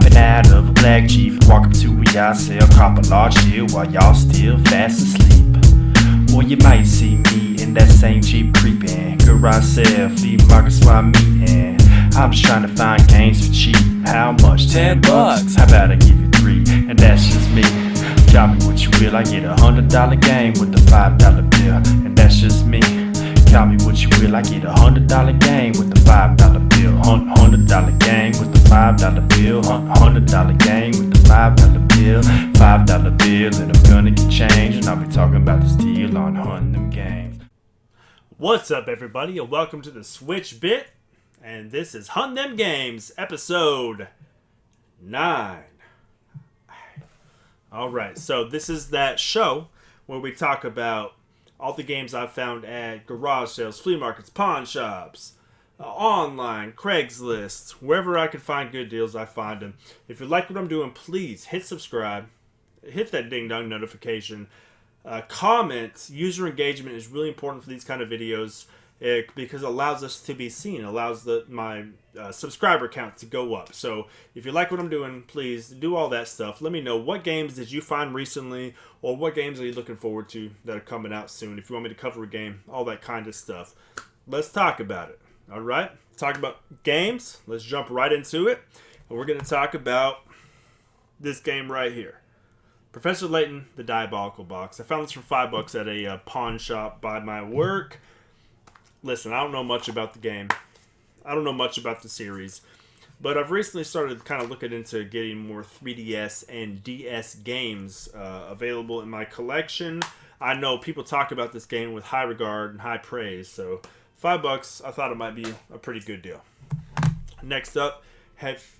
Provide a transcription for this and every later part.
Stepping out of a black Jeep, walk up to a yard sale, cop a large deal while y'all still fast asleep. Or you might see me in that same Jeep creeping, garage sale, flea market swap meeting. I'm just trying to find games for cheap. How much? $10? How about I give you 3? And that's just me. Call me what you will, I get $100 game with the $5 bill. And that's just me. Call me what you will, I get $100 game with the $5 bill. $100 game with the $5 bill. $100 game with the $5 bill. $5 bill, and I'm gonna get change. And I'll be talking about this deal on Huntin Them Games. What's up, everybody, and welcome to the Switch Bit. And this is Huntin Them Games, episode 9. Alright, so this is that show where we talk about all the games I've found at garage sales, flea markets, pawn shops, online, Craigslist, wherever I can find good deals, I find them. If you like what I'm doing, please hit subscribe, hit that ding-dong notification, comment. User engagement is really important for these kind of videos because it allows us to be seen, allows my subscriber count to go up. So if you like what I'm doing, please do all that stuff. Let me know what games did you find recently, or what games are you looking forward to that are coming out soon. If you want me to cover a game, all that kind of stuff. Let's talk about it. All right, talk about games. Let's jump right into it. And we're going to talk about this game right here. Professor Layton, the Diabolical Box. I found this for $5 at a pawn shop by my work. Listen, I don't know much about the game. I don't know much about the series. But I've recently started kind of looking into getting more 3DS and DS games available in my collection. I know people talk about this game with high regard and high praise. So $5, I thought it might be a pretty good deal. Next up,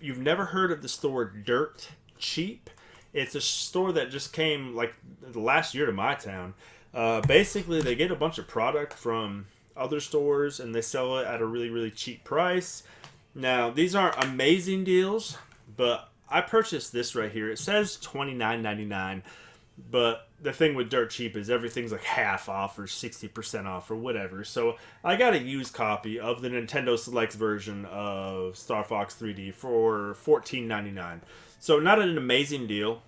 you've never heard of the store Dirt Cheap? It's a store that just came like the last year to my town. Basically, they get a bunch of product from other stores and they sell it at a really, really cheap price. Now, these aren't amazing deals, but I purchased this right here. It says $29.99, but the thing with Dirt Cheap is everything's like half off or 60% off or whatever. So I got a used copy of the Nintendo Selects version of Star Fox 3D for $14.99. So not an amazing deal,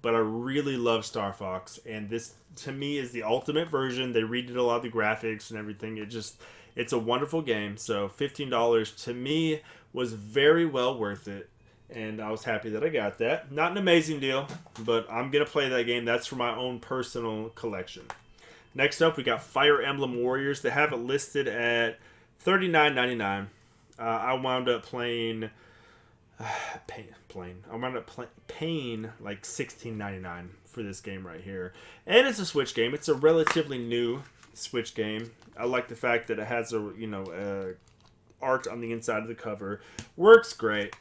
but I really love Star Fox, and this to me is the ultimate version. They redid a lot of the graphics and everything. It's a wonderful game. So $15 to me was very well worth it, and I was happy that I got that. Not an amazing deal, but I'm gonna play that game. That's for my own personal collection. Next up, we got Fire Emblem Warriors. They have it listed at $39.99. I wound up playing. I wound up paying like $16.99 for this game right here, and it's a Switch game. It's a relatively new Switch game. I like the fact that it has art on the inside of the cover. Works great,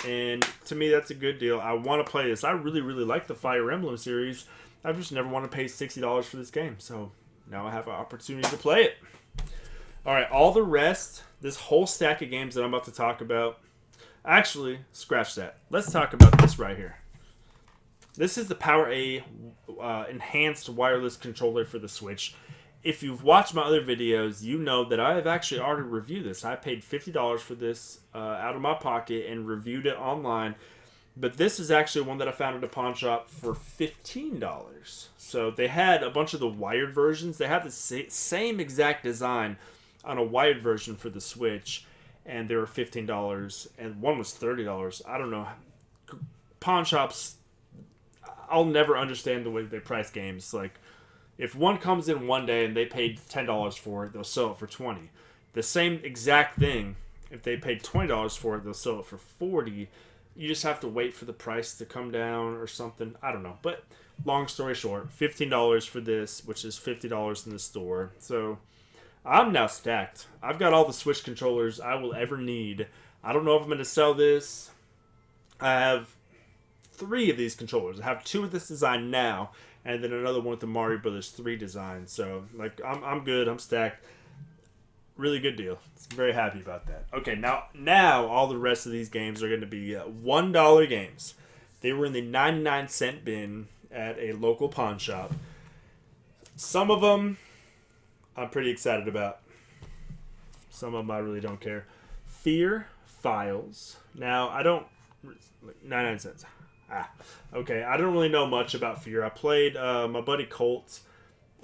and to me that's a good deal. I want to play this. I really, really like the Fire Emblem series. I've just never want to pay $60 for this game, so now I have an opportunity to play it. All right, all the rest, this whole stack of games that I'm about to talk about. Actually, scratch that. Let's talk about this right here. This is the Power A enhanced wireless controller for the Switch. If you've watched my other videos, you know that I have actually already reviewed this. I paid $50 for this out of my pocket and reviewed it online. But this is actually one that I found at a pawn shop for $15. So they had a bunch of the wired versions. They have the same exact design on a wired version for the Switch. And they were $15, and one was $30. I don't know. Pawn shops, I'll never understand the way they price games. Like, if one comes in one day and they paid $10 for it, they'll sell it for $20. The same exact thing, if they paid $20 for it, they'll sell it for $40. You just have to wait for the price to come down or something. I don't know. But long story short, $15 for this, which is $50 in the store. So I'm now stacked. I've got all the Switch controllers I will ever need. I don't know if I'm going to sell this. I have 3 of these controllers. I have 2 with this design now, and then another one with the Mario Brothers 3 design. So, like, I'm good. I'm stacked. Really good deal. I'm very happy about that. Okay, now all the rest of these games are going to be $1 games. They were in the 99-cent bin at a local pawn shop. Some of them I'm pretty excited about. Some of them I really don't care. Fear Files. Now, I don't 99 cents. Okay. I don't really know much about Fear. I played my buddy Colt.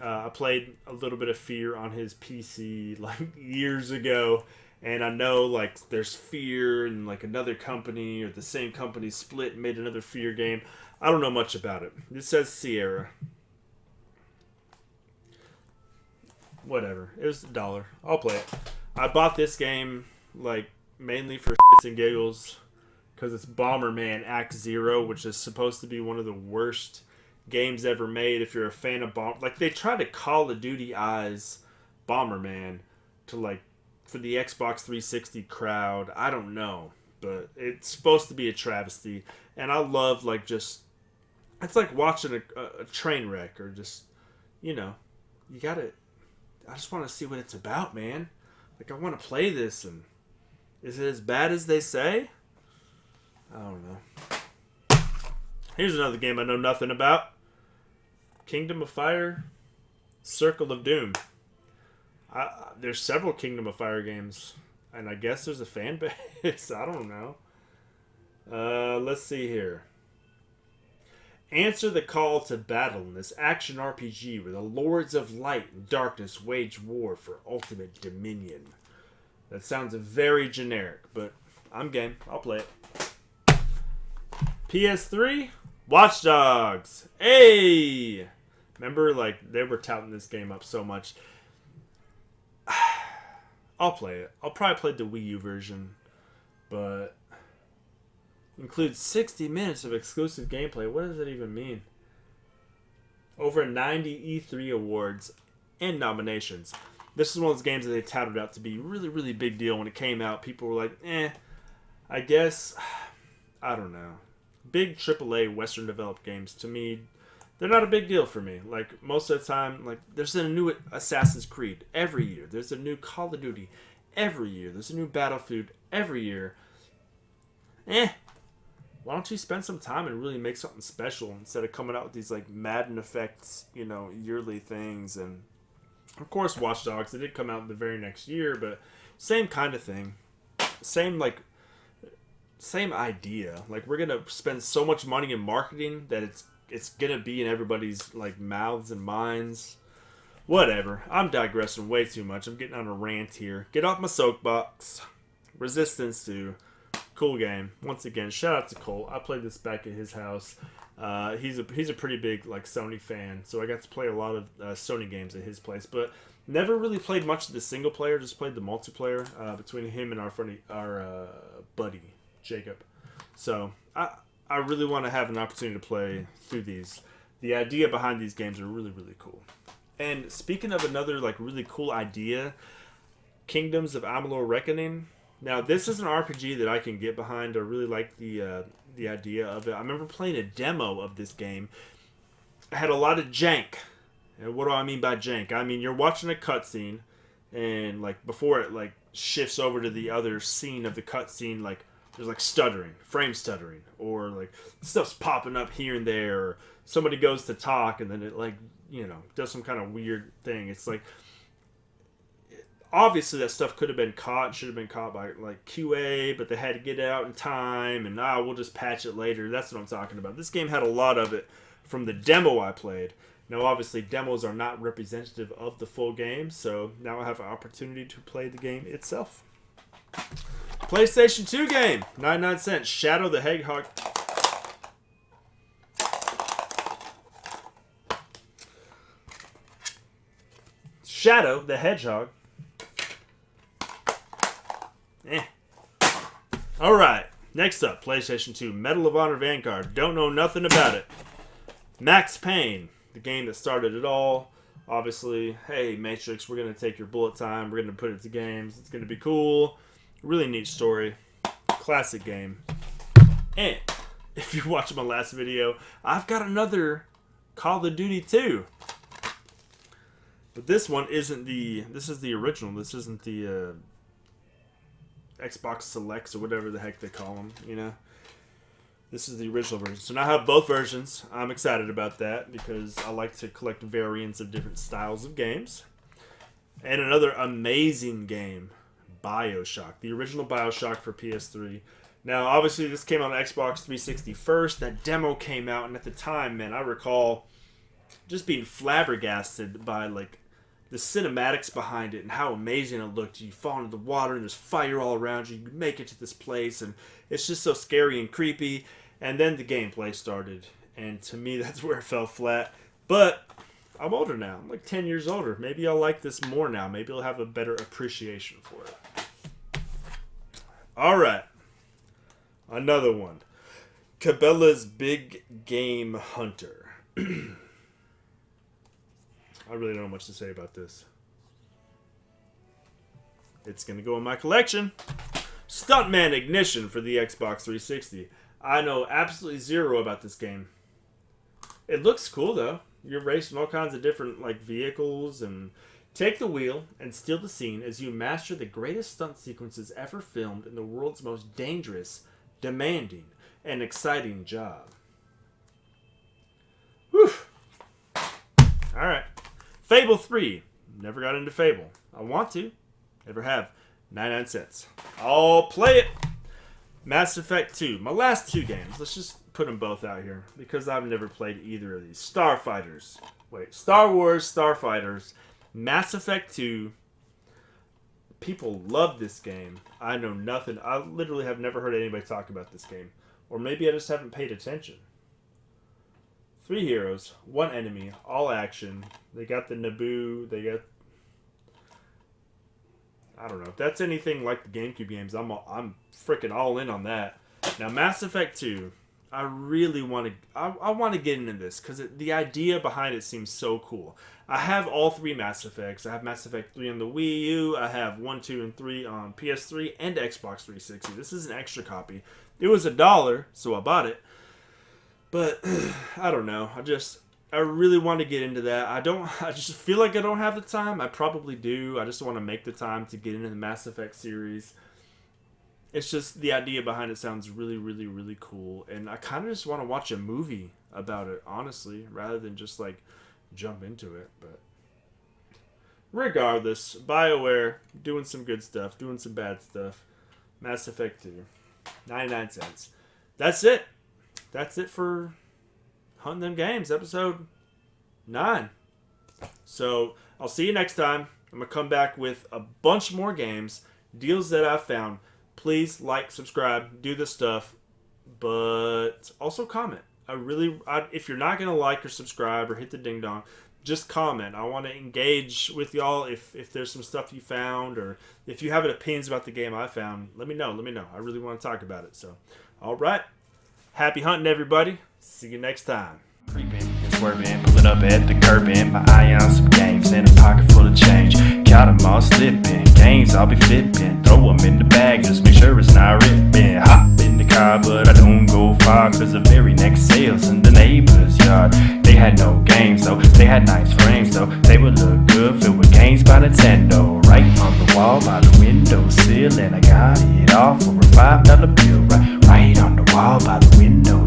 I played a little bit of Fear on his PC like years ago, and I know like there's Fear and like another company or the same company split and made another Fear game. I don't know much about it. It says Sierra. Whatever. It was $1. I'll play it. I bought this game like mainly for shits and giggles because it's Bomberman Act Zero, which is supposed to be one of the worst games ever made. If you're a fan of like they tried to Call of Duty eyes Bomberman to like for the Xbox 360 crowd. I don't know, but it's supposed to be a travesty, and I love like just it's like watching a train wreck or just you gotta. I just want to see what it's about, man. Like, I want to play this, and is it as bad as they say? I don't know. Here's another game I know nothing about. Kingdom of Fire, Circle of Doom. There's several Kingdom of Fire games, and I guess there's a fan base. I don't know. Let's see here. Answer the call to battle in this action RPG where the Lords of Light and Darkness wage war for ultimate dominion. That sounds very generic, but I'm game. I'll play it. PS3, Watch Dogs. Hey! Remember, like, they were touting this game up so much. I'll play it. I'll probably play the Wii U version, but includes 60 minutes of exclusive gameplay. What does that even mean? Over 90 E3 awards and nominations. This is one of those games that they touted out to be really, really big deal when it came out. People were like, I guess, I don't know. Big AAA Western developed games, to me, they're not a big deal for me. Like, most of the time, like, there's a new Assassin's Creed every year. There's a new Call of Duty every year. There's a new Battlefield every year. Why don't you spend some time and really make something special instead of coming out with these like Madden effects, yearly things? And of course, Watch Dogs, they did come out the very next year, but same kind of thing, same idea. Like, we're gonna spend so much money in marketing that it's gonna be in everybody's like mouths and minds. Whatever. I'm digressing way too much. I'm getting on a rant here. Get off my soapbox. Resistance 2. Cool game. Once again, shout out to Cole. I played this back at his house. He's a pretty big like Sony fan, so I got to play a lot of Sony games at his place. But never really played much of the single player. Just played the multiplayer between him and our buddy Jacob. So I really want to have an opportunity to play through these. The idea behind these games are really, really cool. And speaking of another like really cool idea, Kingdoms of Amalur Reckoning. Now, this is an RPG that I can get behind. I really like the idea of it. I remember playing a demo of this game. It had a lot of jank. And what do I mean by jank? I mean, you're watching a cutscene, and like before it like shifts over to the other scene of the cutscene, like there's like stuttering, frame stuttering, or like stuff's popping up here and there, or somebody goes to talk and then it like does some kind of weird thing. It's like, obviously that stuff could have been caught, should have been caught by like QA, but they had to get it out in time, and we'll just patch it later. That's what I'm talking about. This game had a lot of it from the demo I played. Now, obviously, demos are not representative of the full game, so now I have an opportunity to play the game itself. PlayStation 2 game, 99 cents, Shadow the Hedgehog. Shadow the Hedgehog. Alright, next up, PlayStation 2, Medal of Honor Vanguard. Don't know nothing about it. Max Payne, the game that started it all. Obviously, hey, Matrix, we're going to take your bullet time. We're going to put it to games. It's going to be cool. Really neat story. Classic game. And if you watched my last video, I've got another Call of Duty 2. But this one isn't this is the original. This isn't the Xbox Selects or whatever the heck they call them, This is the original version. So now I have both versions. I'm excited about that because I like to collect variants of different styles of games. And another amazing game, BioShock. The original BioShock for PS3. Now, obviously, this came on Xbox 360 first. That demo came out, and at the time, man, I recall just being flabbergasted by like the cinematics behind it and how amazing it looked. You fall into the water and there's fire all around you. You make it to this place, and it's just so scary and creepy. And then the gameplay started, and to me, that's where it fell flat. But I'm older now. I'm like 10 years older. Maybe I'll like this more now. Maybe I'll have a better appreciation for it. All right. Another one. Cabela's Big Game Hunter. I really don't know much to say about this. It's going to go in my collection. Stuntman Ignition for the Xbox 360. I know absolutely zero about this game. It looks cool, though. You're racing all kinds of different like vehicles and take the wheel and steal the scene as you master the greatest stunt sequences ever filmed in the world's most dangerous, demanding, and exciting job. Whew. Alright. Fable 3. Never got into Fable. I want to. Never have. 99 cents. I'll play it. Mass Effect 2. My last two games. Let's just put them both out here because I've never played either of these. Star Wars Starfighters. Mass Effect 2. People love this game. I know nothing. I literally have never heard anybody talk about this game. Or maybe I just haven't paid attention. 3 heroes, 1 enemy, all action. They got the Naboo. They got... I don't know. If that's anything like the GameCube games, I'm freaking all in on that. Now, Mass Effect 2. I really want to... I want to get into this because the idea behind it seems so cool. I have all 3 Mass Effects. I have Mass Effect 3 on the Wii U. I have 1, 2, and 3 on PS3 and Xbox 360. This is an extra copy. It was $1, so I bought it. But I don't know. I really want to get into that. I just feel like I don't have the time. I probably do. I just want to make the time to get into the Mass Effect series. It's just the idea behind it sounds really, really, really cool. And I kind of just want to watch a movie about it, honestly, rather than just like jump into it. But regardless, BioWare doing some good stuff, doing some bad stuff. Mass Effect 2, 99 cents. That's it. That's it for Huntin Them Games, episode 9. So I'll see you next time. I'm going to come back with a bunch more games, deals that I've found. Please like, subscribe, do this stuff, but also comment. If you're not going to like or subscribe or hit the ding dong, just comment. I want to engage with y'all if there's some stuff you found or if you have opinions about the game I found, let me know. I really want to talk about it. So, all right. Happy hunting, everybody. See you next time. Creeping and swerving, pulling up at the curbing. My eye on some games and a pocket full of change. Count them all slipping, games I'll be flipping. Throw them in the bag, just make sure it's not ripping. Hop in the car, but I don't go far, cause the very next sales in the neighbor's yard. They had no games though, they had nice frames though. They would look good, filled with games by Nintendo. Right on the wall by the windowsill, and I got it all for a $5 bill. Right on the wall by the window